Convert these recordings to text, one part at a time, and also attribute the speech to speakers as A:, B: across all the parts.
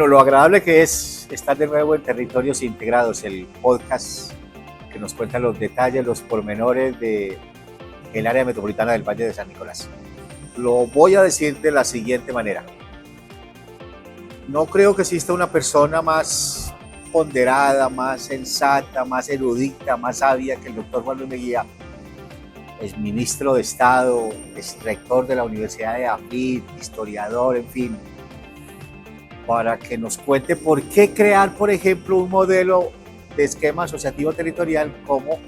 A: lo agradable que es estar de nuevo en Territorios Integrados, el podcast que nos cuenta los detalles, los pormenores del área metropolitana del Valle de San Nicolás. Lo voy a decir de la siguiente manera. No creo que exista una persona más ponderada, más sensata, más erudita, más sabia que el doctor Juan Luis Mejía. Es ministro de Estado, es rector de la Universidad de AFIT, historiador, en fin, para que nos cuente por qué crear, por ejemplo, un modelo de esquema asociativo territorial como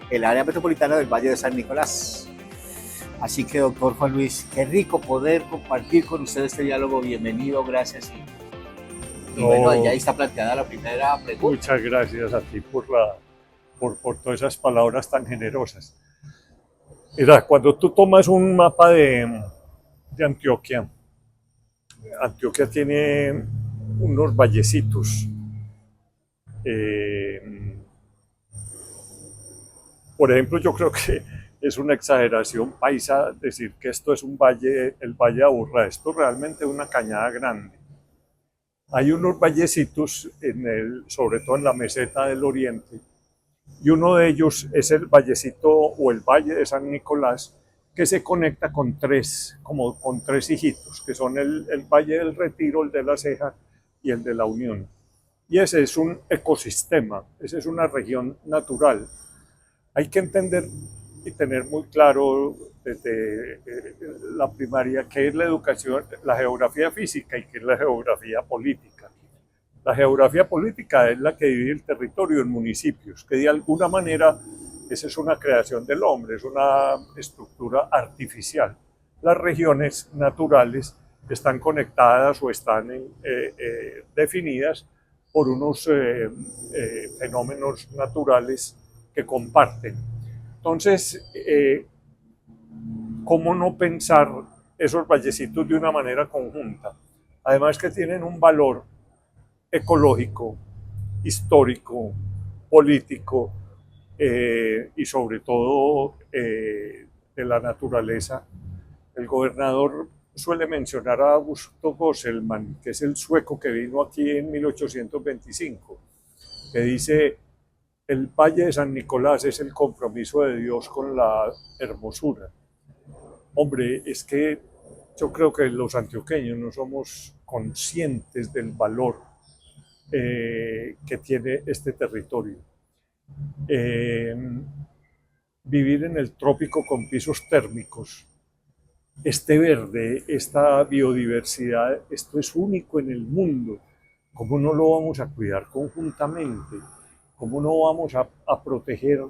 A: el área metropolitana del Valle de San Nicolás. Así que, doctor Juan Luis, qué rico poder compartir con usted este diálogo. Bienvenido, gracias. Y bueno, ya está planteada la primera pregunta.
B: Muchas gracias a ti por todas esas palabras tan generosas. Mira, cuando tú tomas un mapa de Antioquia, Antioquia tiene unos vallecitos. Por ejemplo, yo creo que es una exageración paisa decir que esto es un valle, el Valle de Aburrá. Esto realmente es una cañada grande. Hay unos vallecitos, sobre todo en la meseta del oriente, y uno de ellos es el vallecito o el Valle de San Nicolás, que se conecta con tres hijitos, que son el Valle del Retiro, el de la Ceja y el de la Unión. Y ese es un ecosistema, esa es una región natural. Hay que entender y tener muy claro desde la primaria qué es la educación, la geografía física y qué es la geografía política. La geografía política es la que divide el territorio en municipios, que de alguna manera esa es una creación del hombre, es una estructura artificial. Las regiones naturales están conectadas o están definidas por unos fenómenos naturales que comparten. Entonces, ¿cómo no pensar esos vallecitos de una manera conjunta? Además que tienen un valor ecológico, histórico, político y sobre todo de la naturaleza. El gobernador suele mencionar a Augusto Gosselman, que es el sueco que vino aquí en 1825, que dice: el Valle de San Nicolás es el compromiso de Dios con la hermosura. Hombre, es que yo creo que los antioqueños no somos conscientes del valor que tiene este territorio. Vivir en el trópico con pisos térmicos, este verde, esta biodiversidad, esto es único en el mundo. ¿Cómo no lo vamos a cuidar conjuntamente? ¿Cómo no vamos a proteger?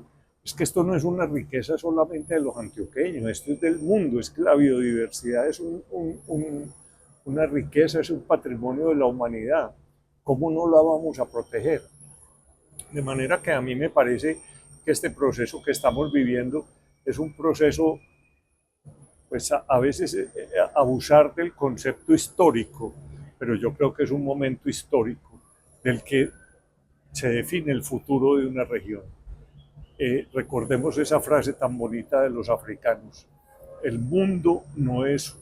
B: Es que esto no es una riqueza solamente de los antioqueños, esto es del mundo, es que la biodiversidad es una riqueza, es un patrimonio de la humanidad. ¿Cómo no la vamos a proteger? De manera que a mí me parece que este proceso que estamos viviendo es un proceso, pues a veces abusar del concepto histórico, pero yo creo que es un momento histórico del que se define el futuro de una región. Recordemos esa frase tan bonita de los africanos: el mundo no es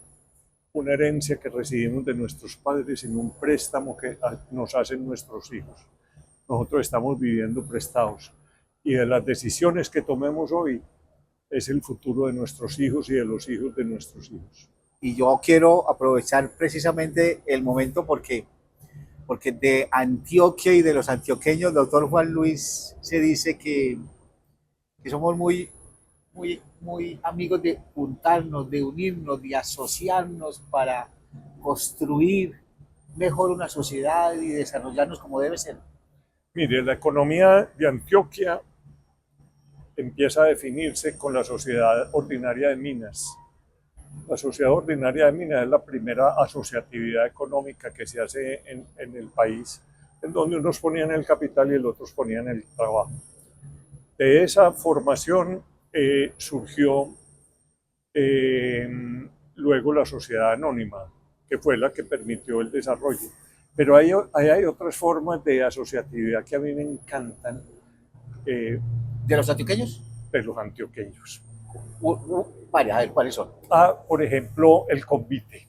B: una herencia que recibimos de nuestros padres, sino un préstamo que nos hacen nuestros hijos. Nosotros estamos viviendo prestados y de las decisiones que tomemos hoy es el futuro de nuestros hijos y de los hijos de nuestros hijos.
A: Y yo quiero aprovechar precisamente el momento porque de Antioquia y de los antioqueños, doctor Juan Luis, se dice que somos muy amigos de juntarnos, de unirnos, de asociarnos para construir mejor una sociedad y desarrollarnos como debe ser.
B: Mire, la economía de Antioquia empieza a definirse con la Sociedad Ordinaria de Minas. La Sociedad Ordinaria de Minas es la primera asociatividad económica que se hace en el país, en donde unos ponían el capital y los otros ponían el trabajo. De esa formación surgió luego la Sociedad Anónima, que fue la que permitió el desarrollo. Pero hay otras formas de asociatividad que a mí me encantan.
A: ¿De los antioqueños?
B: De los antioqueños.
A: Varias, a ver, ¿cuáles son?
B: Por ejemplo, el convite.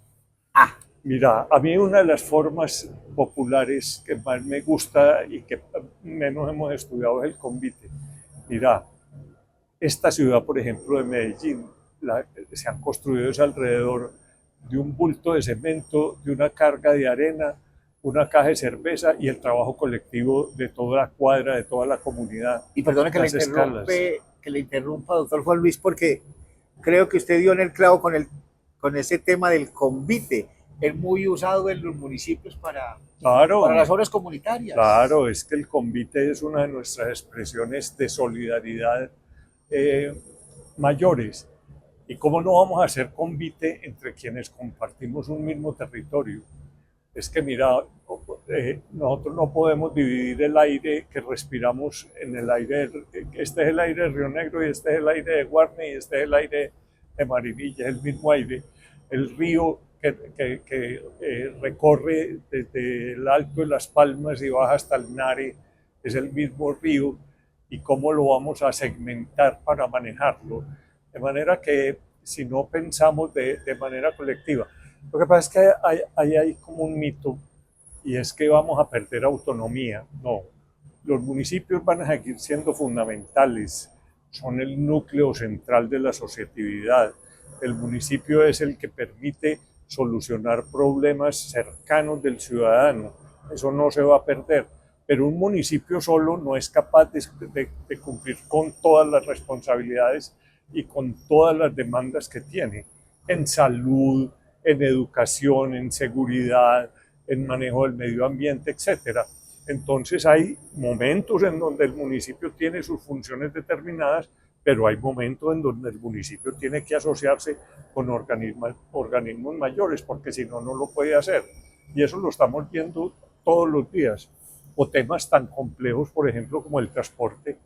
B: Mira, a mí una de las formas populares que más me gusta y que menos hemos estudiado es el convite. Mira, esta ciudad, por ejemplo, de Medellín, se han construido alrededor de un bulto de cemento, de una carga de arena, una caja de cerveza y el trabajo colectivo de toda la cuadra, de toda la comunidad.
A: Y perdone que le interrumpa, doctor Juan Luis, porque creo que usted dio en el clavo con ese tema del convite. Es muy usado en los municipios
B: Claro,
A: para las obras comunitarias.
B: claro, es que el convite es una de nuestras expresiones de solidaridad mayores. ¿Y cómo no vamos a hacer convite entre quienes compartimos un mismo territorio? Es que mira, nosotros no podemos dividir el aire que respiramos en el aire, este es el aire de Río Negro y este es el aire de Guarne y este es el aire de Marinilla, es el mismo aire. El río que recorre desde el Alto de las Palmas y baja hasta el Nare es el mismo río, y cómo lo vamos a segmentar para manejarlo, de manera que si no pensamos de manera colectiva. Lo que pasa es que hay como un mito, y es que vamos a perder autonomía. No, los municipios van a seguir siendo fundamentales, son el núcleo central de la asociatividad. El municipio es el que permite solucionar problemas cercanos del ciudadano, eso no se va a perder. Pero un municipio solo no es capaz de cumplir con todas las responsabilidades y con todas las demandas que tiene en salud, en educación, en seguridad, en manejo del medio ambiente, etc. Entonces hay momentos en donde el municipio tiene sus funciones determinadas, pero hay momentos en donde el municipio tiene que asociarse con organismos mayores, porque si no, no lo puede hacer. Y eso lo estamos viendo todos los días. O temas tan complejos, por ejemplo, como el transporte.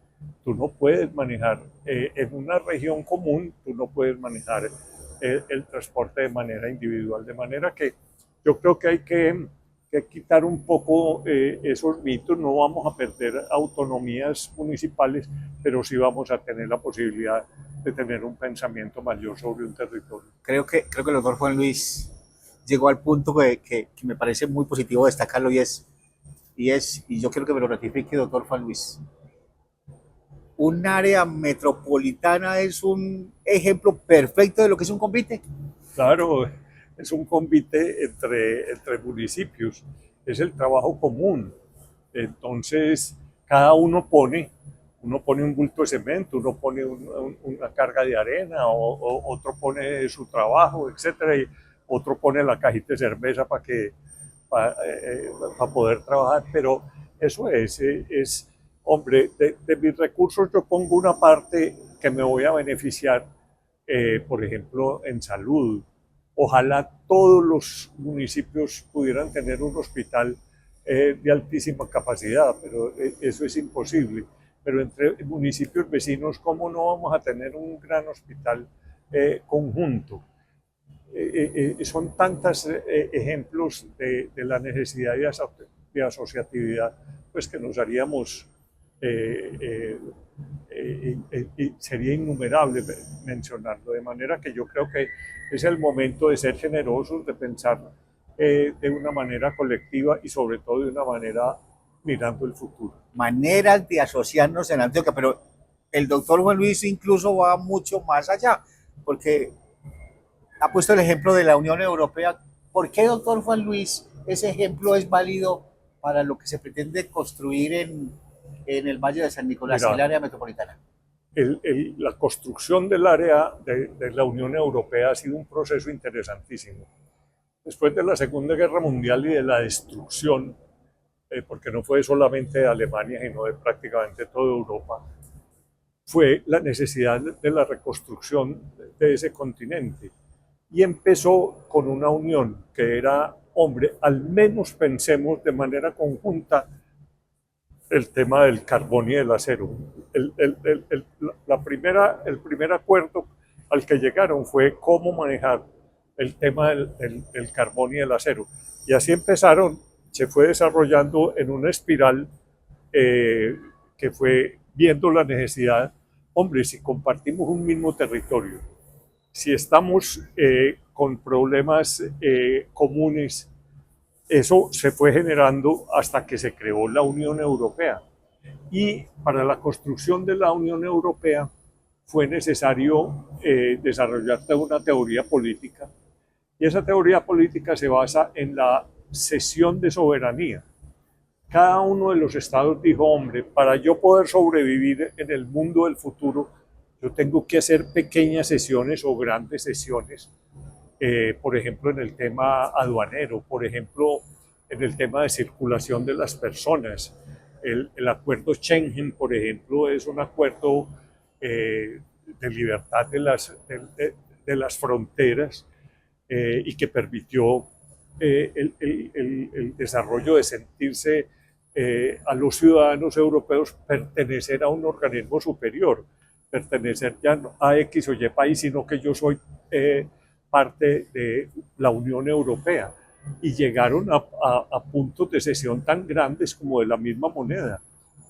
B: Tú no puedes manejar, en una región común, tú no puedes manejar el transporte de manera individual. De manera que yo creo que hay que quitar un poco esos mitos. No vamos a perder autonomías municipales, pero sí vamos a tener la posibilidad de tener un pensamiento mayor sobre un territorio.
A: Creo que el doctor Juan Luis llegó al punto que me parece muy positivo destacarlo, y yo quiero que me lo ratifique, doctor Juan Luis. Un área metropolitana es un ejemplo perfecto de lo que es un convite.
B: Claro, es un convite entre municipios, es el trabajo común. Entonces, cada uno pone un bulto de cemento, uno pone una carga de arena, o otro pone su trabajo, etcétera, y otro pone la cajita de cerveza para poder trabajar. Pero eso es hombre, de mis recursos yo pongo una parte que me voy a beneficiar, por ejemplo, en salud. Ojalá todos los municipios pudieran tener un hospital de altísima capacidad, pero eso es imposible. Pero entre municipios vecinos, ¿cómo no vamos a tener un gran hospital conjunto? Son tantos ejemplos de la necesidad de asociatividad, pues que nos haríamos, sería innumerable mencionarlo. De manera que yo creo que es el momento de ser generosos, de pensar de una manera colectiva y sobre todo de una manera mirando el futuro.
A: Maneras de asociarnos en Antioquia, pero el doctor Juan Luis incluso va mucho más allá, porque ha puesto el ejemplo de la Unión Europea. ¿Por qué, doctor Juan Luis, ese ejemplo es válido para lo que se pretende construir en el Valle de San Nicolás, en el área metropolitana?
B: La construcción del área de la Unión Europea ha sido un proceso interesantísimo. Después de la Segunda Guerra Mundial y de la destrucción, porque no fue solamente de Alemania, sino de prácticamente toda Europa, fue la necesidad de la reconstrucción de ese continente. Y empezó con una unión que era, hombre, al menos pensemos de manera conjunta el tema del carbón y del acero. El primer acuerdo al que llegaron fue cómo manejar el tema del carbón y el acero. Y así empezaron, se fue desarrollando en una espiral que fue viendo la necesidad. Hombre, si compartimos un mismo territorio, si estamos con problemas comunes, eso se fue generando hasta que se creó la Unión Europea. Y para la construcción de la Unión Europea fue necesario desarrollar toda una teoría política. Y esa teoría política se basa en la cesión de soberanía. Cada uno de los estados dijo, hombre, para yo poder sobrevivir en el mundo del futuro, yo tengo que hacer pequeñas sesiones o grandes sesiones, por ejemplo, en el tema aduanero, por ejemplo, en el tema de circulación de las personas. El acuerdo Schengen, por ejemplo, es un acuerdo de libertad de las fronteras y que permitió el desarrollo de sentirse a los ciudadanos europeos pertenecer a un organismo superior, pertenecer ya no a X o Y país, sino que yo soy parte de la Unión Europea. Y llegaron a puntos de cesión tan grandes como de la misma moneda.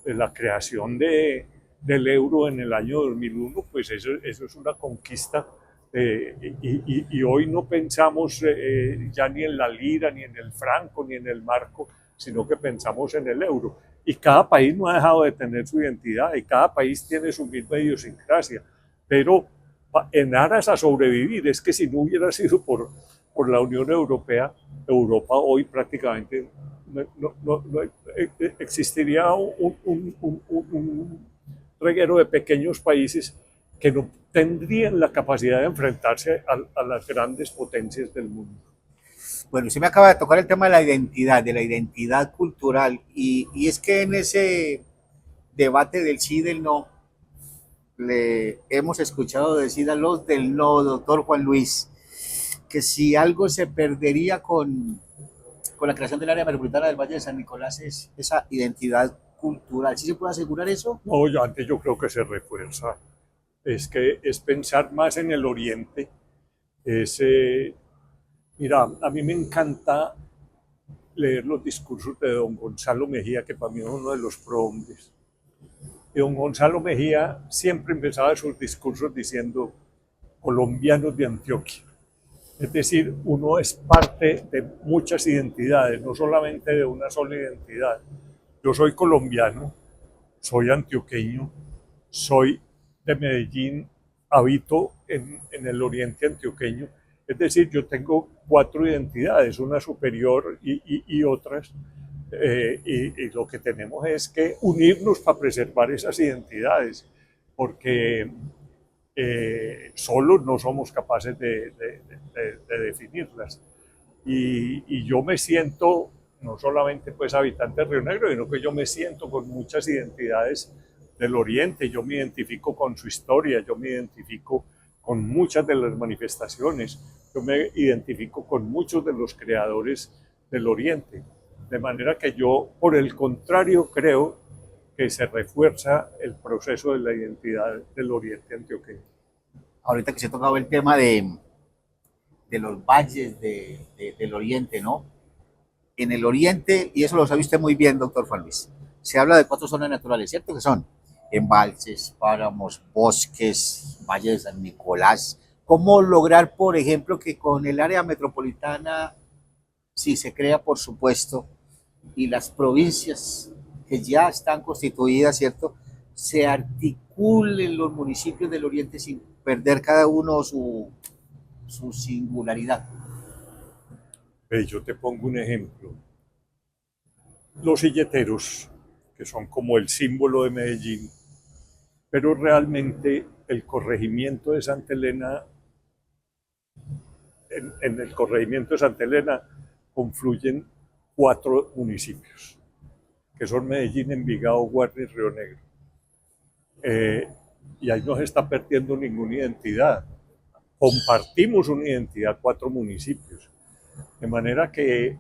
B: La creación del euro en el año 2001, pues eso es una conquista. Y hoy no pensamos ya ni en la lira, ni en el franco, ni en el marco, sino que pensamos en el euro. Y cada país no ha dejado de tener su identidad y cada país tiene su misma idiosincrasia. Pero en aras a sobrevivir, es que si no hubiera sido por la Unión Europea, Europa hoy prácticamente no existiría un reguero de pequeños países que no tendrían la capacidad de enfrentarse a las grandes potencias del mundo.
A: Bueno, usted me acaba de tocar el tema de la identidad cultural, y es que en ese debate del sí y del no, le hemos escuchado decir a los del no, doctor Juan Luis, que si algo se perdería con la creación del área metropolitana del Valle de San Nicolás es esa identidad cultural. ¿Sí se puede asegurar eso?
B: No, antes yo creo que se refuerza. Es que es pensar más en el oriente. Mira, a mí me encanta leer los discursos de don Gonzalo Mejía, que para mí es uno de los prohombres. Y don Gonzalo Mejía siempre empezaba sus discursos diciendo colombianos de Antioquia. Es decir, uno es parte de muchas identidades, no solamente de una sola identidad. Yo soy colombiano, soy antioqueño, soy de Medellín, habito en el oriente antioqueño. Es decir, yo tengo 4 identidades, una superior y otras. Y lo que tenemos es que unirnos para preservar esas identidades, porque solos no somos capaces de definirlas. Y yo me siento no solamente pues habitante de Río Negro, sino que yo me siento con muchas identidades del Oriente. Yo me identifico con su historia, yo me identifico con muchas de las manifestaciones, yo me identifico con muchos de los creadores del Oriente. De manera que yo, por el contrario, creo que se refuerza el proceso de la identidad del Oriente antioqueño.
A: Ahorita que se ha tocado el tema de los valles del Oriente, ¿no? En el Oriente, y eso lo sabe usted muy bien, doctor Juan Luis, se habla de 4 zonas naturales, ¿cierto? Que son embalses, páramos, bosques, Valle de San Nicolás. ¿Cómo lograr, por ejemplo, que con el área metropolitana, si se crea, por supuesto, y las provincias que ya están constituidas, ¿cierto?, se articulen los municipios del Oriente sin perder cada uno su singularidad?
B: Yo te pongo un ejemplo. Los silleteros, que son como el símbolo de Medellín, pero realmente el corregimiento de Santa Elena, en el corregimiento de Santa Elena confluyen 4 municipios, que son Medellín, Envigado, Guarne y Río Negro. Y ahí no se está perdiendo ninguna identidad. Compartimos una identidad 4 municipios. De manera que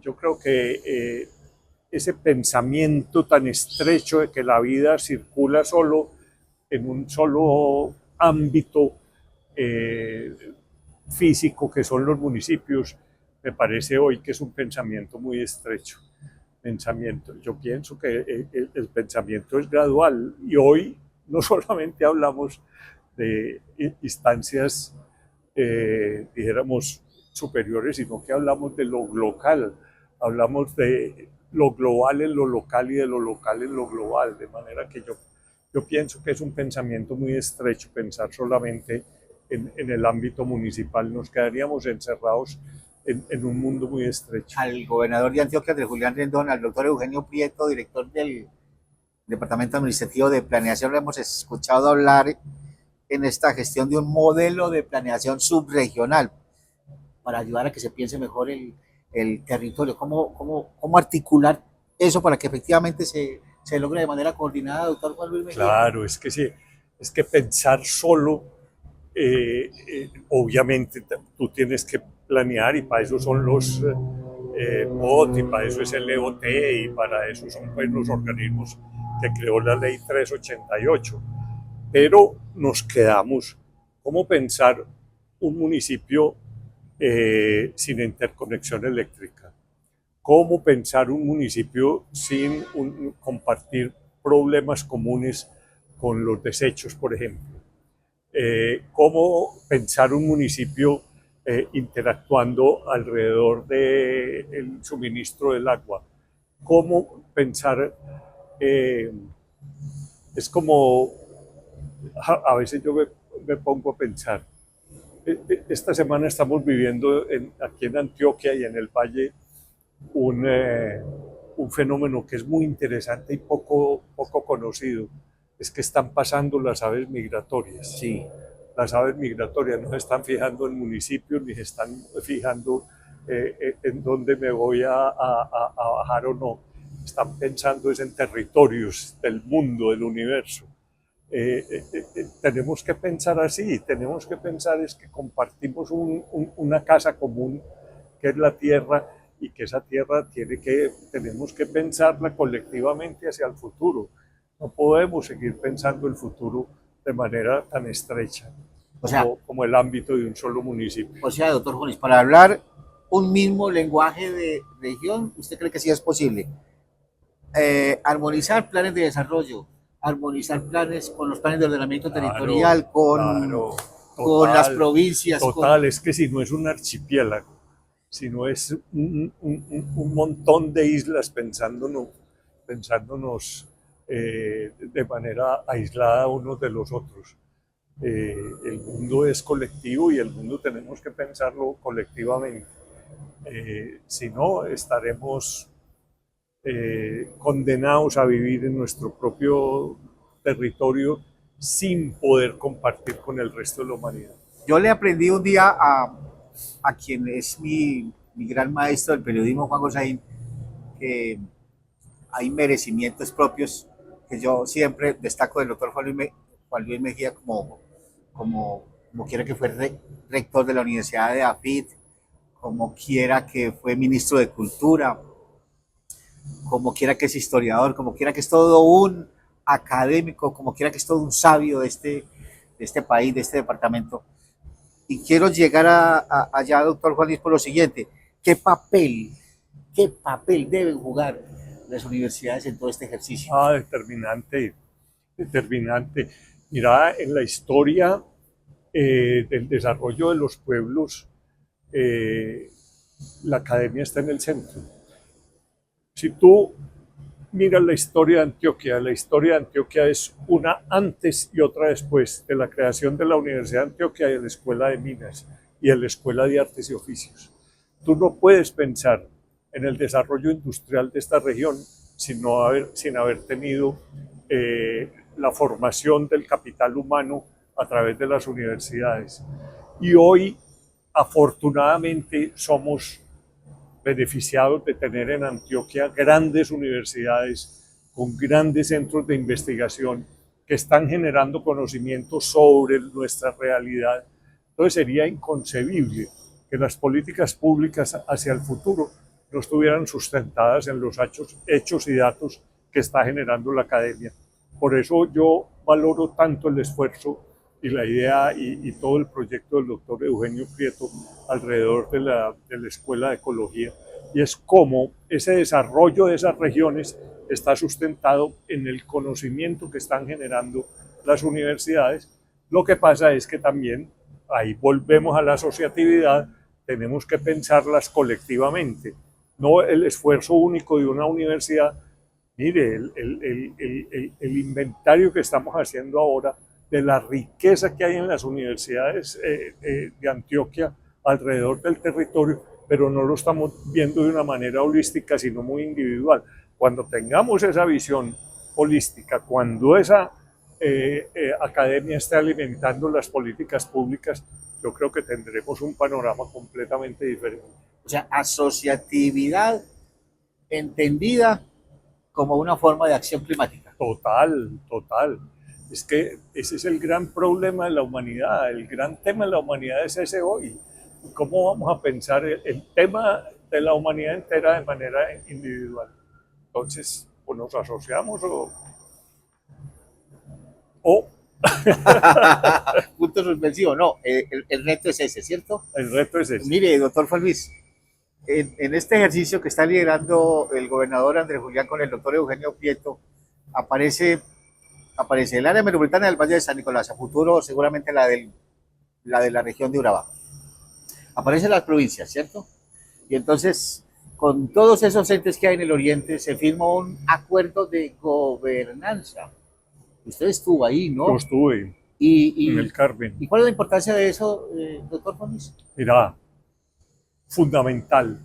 B: yo creo que ese pensamiento tan estrecho de que la vida circula solo en un solo ámbito físico que son los municipios, me parece hoy que es un pensamiento muy estrecho. Yo pienso que el pensamiento es gradual y hoy no solamente hablamos de instancias dijéramos, superiores, sino que hablamos de lo local, hablamos de lo global en lo local y de lo local en lo global, de manera que yo pienso que es un pensamiento muy estrecho pensar solamente en el ámbito municipal, nos quedaríamos encerrados en un mundo muy estrecho.
A: Al gobernador de Antioquia, de Julián Rendón, al doctor Eugenio Prieto, director del Departamento Administrativo de Planeación, lo hemos escuchado hablar en esta gestión de un modelo de planeación subregional para ayudar a que se piense mejor el territorio. ¿Cómo articular eso para que efectivamente se logre de manera coordinada, doctor Juan Luis Mejía?
B: Claro, es que sí, es que pensar solo, obviamente tú tienes que planear y para eso son los BOT y para eso es el EOT y para eso son pues, los organismos que creó la ley 388. Pero nos quedamos, ¿cómo pensar un municipio sin interconexión eléctrica? ¿Cómo pensar un municipio sin compartir problemas comunes con los desechos, por ejemplo? ¿Cómo pensar un municipio interactuando alrededor del suministro del agua? ¿Cómo pensar? Es como, a veces yo me pongo a pensar, esta semana estamos viviendo aquí en Antioquia y en el Valle un fenómeno que es muy interesante y poco conocido, es que están pasando las aves migratorias.
A: Sí.
B: Las aves migratorias no se están fijando en municipios ni se están fijando en dónde me voy a bajar o no. Están pensando en territorios del mundo, del universo. Tenemos que pensar así, tenemos que pensar es que compartimos una casa común que es la tierra y que esa tierra tenemos que pensarla colectivamente hacia el futuro. No podemos seguir pensando el futuro de manera tan estrecha como el ámbito de un solo municipio.
A: O sea, doctor Juanis, para hablar un mismo lenguaje de región, ¿usted cree que sí es posible? Armonizar planes de desarrollo, armonizar planes con los planes de ordenamiento territorial, con las provincias.
B: Total, es que si no es un archipiélago, si no es un montón de islas pensándonos de manera aislada unos de los otros. El mundo es colectivo y el mundo tenemos que pensarlo colectivamente. Si no, estaremos condenados a vivir en nuestro propio territorio sin poder compartir con el resto de la humanidad.
A: Yo le aprendí un día a quien es mi gran maestro del periodismo, Juan Gosaín, que hay merecimientos propios que yo siempre destaco del doctor Juan Luis Mejía como quiera que fue rector de la Universidad de AFIT, como quiera que fue ministro de Cultura, como quiera que es historiador, como quiera que es todo un académico, como quiera que es todo un sabio de este país, de este departamento. Y quiero llegar allá, doctor Juan Luis, por lo siguiente. ¿Qué papel deben jugar las universidades en todo este ejercicio?
B: Determinante. Mira, en la historia del desarrollo de los pueblos, la academia está en el centro. Si tú miras la historia de Antioquia es una antes y otra después de la creación de la Universidad de Antioquia y de la Escuela de Minas y de la Escuela de Artes y Oficios. Tú no puedes pensar en el desarrollo industrial de esta región sin haber tenido la formación del capital humano a través de las universidades. Y hoy, afortunadamente, somos beneficiados de tener en Antioquia grandes universidades con grandes centros de investigación que están generando conocimientos sobre nuestra realidad. Entonces sería inconcebible que las políticas públicas hacia el futuro no estuvieran sustentadas en los hechos y datos que está generando la academia. Por eso yo valoro tanto el esfuerzo y la idea y todo el proyecto del doctor Eugenio Prieto alrededor de la Escuela de Ecología, y es cómo ese desarrollo de esas regiones está sustentado en el conocimiento que están generando las universidades. Lo que pasa es que también ahí volvemos a la asociatividad, tenemos que pensarlas colectivamente, no el esfuerzo único de una universidad. Mire, el inventario que estamos haciendo ahora de la riqueza que hay en las universidades de Antioquia alrededor del territorio, pero no lo estamos viendo de una manera holística, sino muy individual. Cuando tengamos esa visión holística, cuando esa academia esté alimentando las políticas públicas, yo creo que tendremos un panorama completamente diferente.
A: O sea, asociatividad entendida como una forma de acción climática.
B: Total, total. Es que ese es el gran problema de la humanidad, el gran tema de la humanidad es ese hoy. ¿Cómo vamos a pensar el tema de la humanidad entera de manera individual? Entonces, o nos asociamos o
A: Punto suspensivo, no, el reto es ese, ¿cierto?
B: el reto es ese.
A: Mire, doctor Juan Luis, en este ejercicio que está liderando el gobernador Andrés Julián con el doctor Eugenio Prieto, aparece el área metropolitana del Valle de San Nicolás, a futuro seguramente la de la región de Urabá. Aparecen las provincias, ¿cierto? Y entonces, con todos esos entes que hay en el oriente, se firma un acuerdo de gobernanza. Usted estuvo ahí, ¿no?
B: Yo estuve en el Carmen.
A: ¿Y cuál es la importancia de eso, doctor Juan Luis?
B: Mira, fundamental,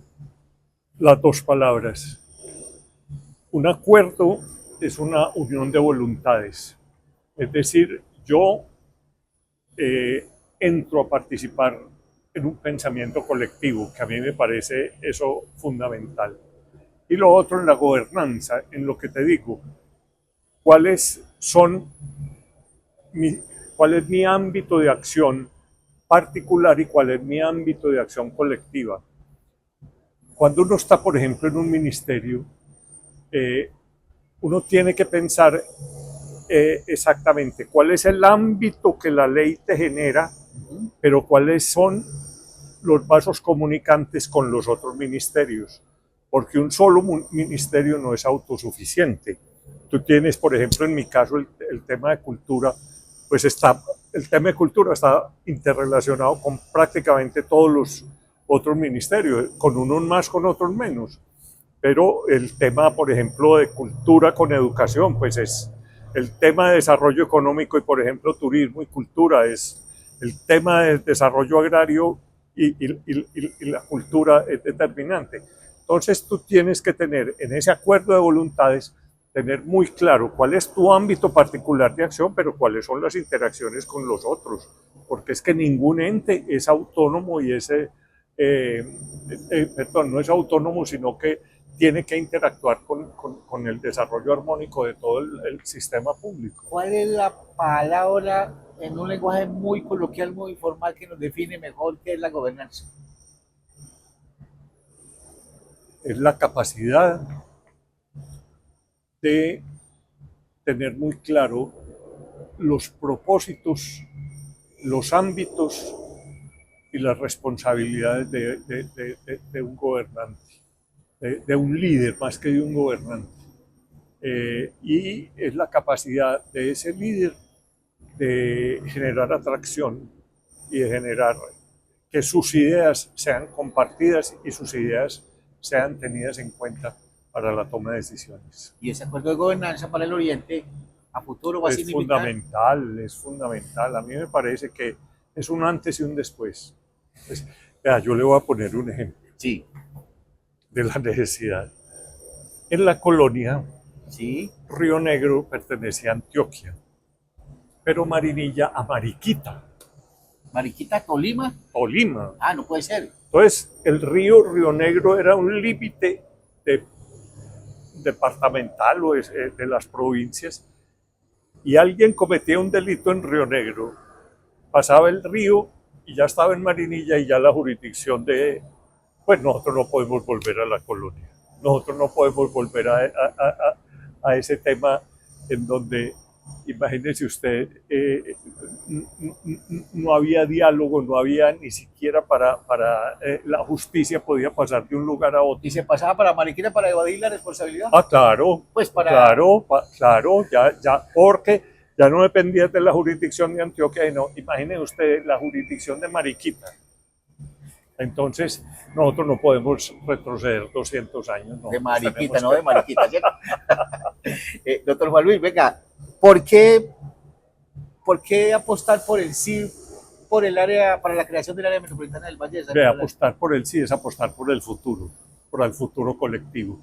B: las dos palabras. Un acuerdo es una unión de voluntades. Es decir, yo entro a participar en un pensamiento colectivo, que a mí me parece eso fundamental. Y lo otro en la gobernanza, en lo que te digo, cuál es mi ámbito de acción particular y cuál es mi ámbito de acción colectiva. Cuando uno está, por ejemplo, en un ministerio, uno tiene que pensar exactamente cuál es el ámbito que la ley te genera, pero cuáles son los vasos comunicantes con los otros ministerios, porque un solo ministerio no es autosuficiente. Tú tienes, por ejemplo, en mi caso, el tema de cultura, pues el tema de cultura está interrelacionado con prácticamente todos los otros ministerios, con unos más, con otros menos. Pero el tema, por ejemplo, de cultura con educación, pues es el tema de desarrollo económico y, por ejemplo, turismo y cultura, es el tema de desarrollo agrario y la cultura es determinante. Entonces tú tienes que tener en ese acuerdo de voluntades, tener muy claro cuál es tu ámbito particular de acción, pero cuáles son las interacciones con los otros, porque es que ningún ente es autónomo y no es autónomo, sino que tiene que interactuar con el desarrollo armónico de todo el sistema público.
A: ¿Cuál es la palabra en un lenguaje muy coloquial, muy informal, que nos define mejor qué es la gobernanza?
B: Es la capacidad de tener muy claro los propósitos, los ámbitos y las responsabilidades de un gobernante, de un líder más que de un gobernante. Y es la capacidad de ese líder de generar atracción y de generar que sus ideas sean compartidas y sus ideas sean tenidas en cuenta para la toma de decisiones.
A: Y ese acuerdo de gobernanza para el Oriente a futuro va a significar...
B: Es fundamental. A mí me parece que es un antes y un después. Pues, yo le voy a poner un ejemplo
A: Sí.
B: de la necesidad. En la colonia,
A: Sí.
B: Río Negro pertenecía a Antioquia, pero Marinilla a Mariquita.
A: ¿Mariquita, Tolima?
B: Tolima.
A: Ah, no puede ser.
B: Entonces, el Río Negro era un límite departamental o de las provincias, y alguien cometía un delito en Río Negro, pasaba el río y ya estaba en Marinilla y ya la jurisdicción pues nosotros no podemos volver a la colonia, nosotros no podemos volver a ese tema en donde, imagínese usted, no había diálogo, no había ni siquiera la justicia podía pasar de un lugar a otro.
A: ¿Y se pasaba para Mariquita para evadir la responsabilidad?
B: Claro,
A: Pues para...
B: claro, ya, porque Ya no dependía de la jurisdicción de Antioquia, no, imagine usted la jurisdicción de Mariquita. Entonces, nosotros no podemos retroceder 200 años.
A: De Mariquita, no de Mariquita, ¿cierto? Doctor Juan Luis, venga, ¿por qué apostar por el sí, por el área, para la creación del área metropolitana del Valle de San Nicolás?
B: Apostar por el sí es apostar por el futuro colectivo.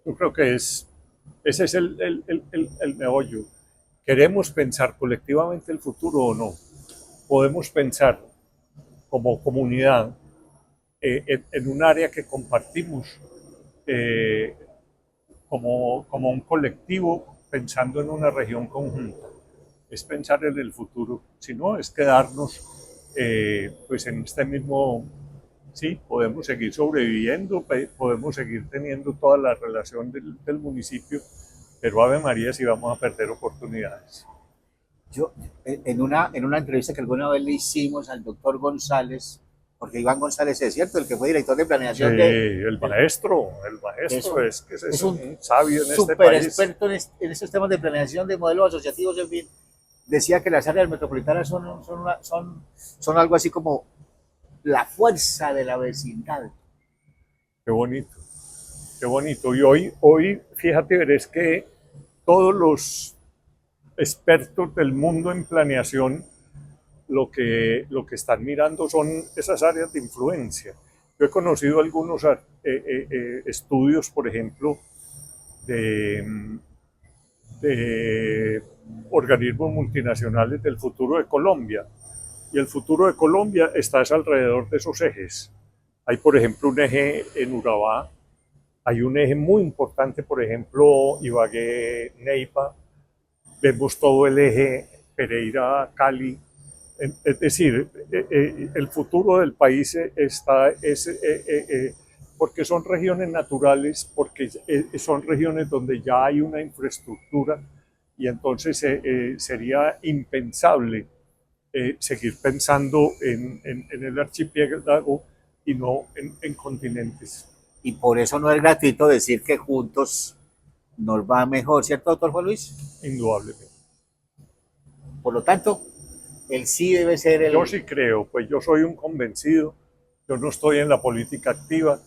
B: Yo creo que ese es el meollo. ¿Queremos pensar colectivamente el futuro o no? Podemos pensar como comunidad en un área que compartimos como un colectivo, pensando en una región conjunta. Es pensar en el futuro, si no es quedarnos pues en este mismo, sí, podemos seguir sobreviviendo, podemos seguir teniendo toda la relación del municipio, pero Ave María si vamos a perder oportunidades.
A: Yo, en una entrevista que alguna vez le hicimos al doctor González, porque Iván González es cierto, el que fue director de planeación.
B: Sí, el maestro es un sabio en este país.
A: Súper experto en estos temas de planeación, de modelos asociativos, en fin. Decía que las áreas metropolitanas son algo así como la fuerza de la vecindad.
B: Qué bonito, qué bonito. Y hoy fíjate, verás que todos los expertos del mundo en planeación lo que están mirando son esas áreas de influencia. Yo he conocido algunos estudios, por ejemplo, de organismos multinacionales del futuro de Colombia. Y el futuro de Colombia está alrededor de esos ejes. Hay, por ejemplo, un eje en Urabá, hay un eje muy importante, por ejemplo, Ibagué-Neiva, vemos todo el eje Pereira-Cali. Es decir, el futuro del país porque son regiones naturales, porque son regiones donde ya hay una infraestructura y entonces sería impensable seguir pensando en el archipiélago y no en continentes.
A: Y por eso no es gratuito decir que juntos nos va mejor, ¿cierto, doctor Juan Luis?
B: Indudablemente.
A: Por lo tanto, el sí debe ser el...
B: Yo sí creo, pues yo soy un convencido, yo no estoy en la política activa,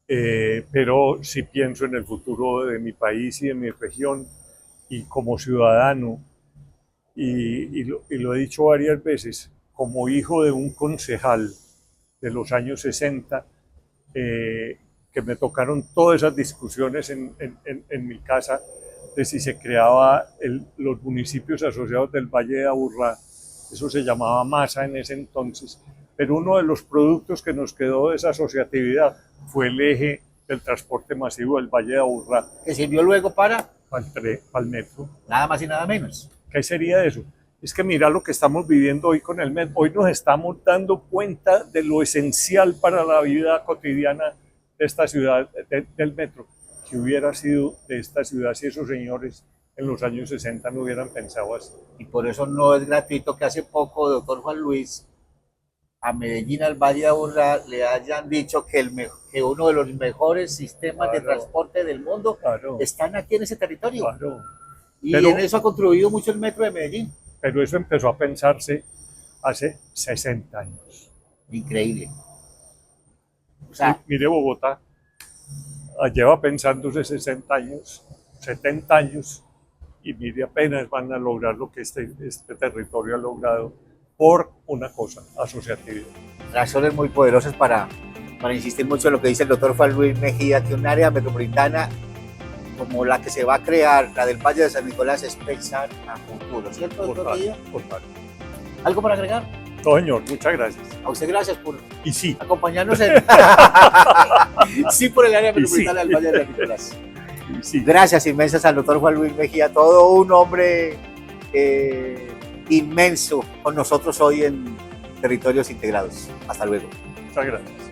B: pero sí pienso en el futuro de mi país y de mi región, y como ciudadano, y lo he dicho varias veces, como hijo de un concejal de los años 60, que me tocaron todas esas discusiones en mi casa, de si se creaba los municipios asociados del Valle de Aburrá. Eso se llamaba MASA en ese entonces, pero uno de los productos que nos quedó de esa asociatividad fue el eje del transporte masivo del Valle de Aburrá.
A: Que sirvió luego para
B: el metro.
A: Nada más y nada menos.
B: ¿Qué sería eso? Es que mira lo que estamos viviendo hoy con el metro. Hoy nos estamos dando cuenta de lo esencial para la vida cotidiana de esta ciudad, del metro. Que hubiera sido de esta ciudad si esos señores en los años 60 no hubieran pensado así.
A: Y por eso no es gratuito que hace poco, doctor Juan Luis, a Medellín, al Valle de Aburrá, le hayan dicho que uno de los mejores sistemas de transporte del mundo están aquí en ese territorio. Y en eso ha contribuido mucho el metro de Medellín.
B: Pero eso empezó a pensarse hace 60 años.
A: Increíble. O sea,
B: mire Bogotá, lleva pensándose 60 años, 70 años, y mire apenas van a lograr lo que este territorio ha logrado por una cosa, asociatividad.
A: Razones muy poderosas para insistir mucho en lo que dice el doctor Juan Luis Mejía, que un área metropolitana como la que se va a crear, la del Valle de San Nicolás, es pensar a futuro, ¿cierto, doctor Mejía? ¿Algo para agregar?
B: No, señor, muchas gracias.
A: A usted gracias por acompañarnos sí por el área metropolitana del Valle de San Nicolás. Gracias inmensas al doctor Juan Luis Mejía, todo un hombre inmenso con nosotros hoy en Territorios Integrados. Hasta luego.
B: Muchas gracias.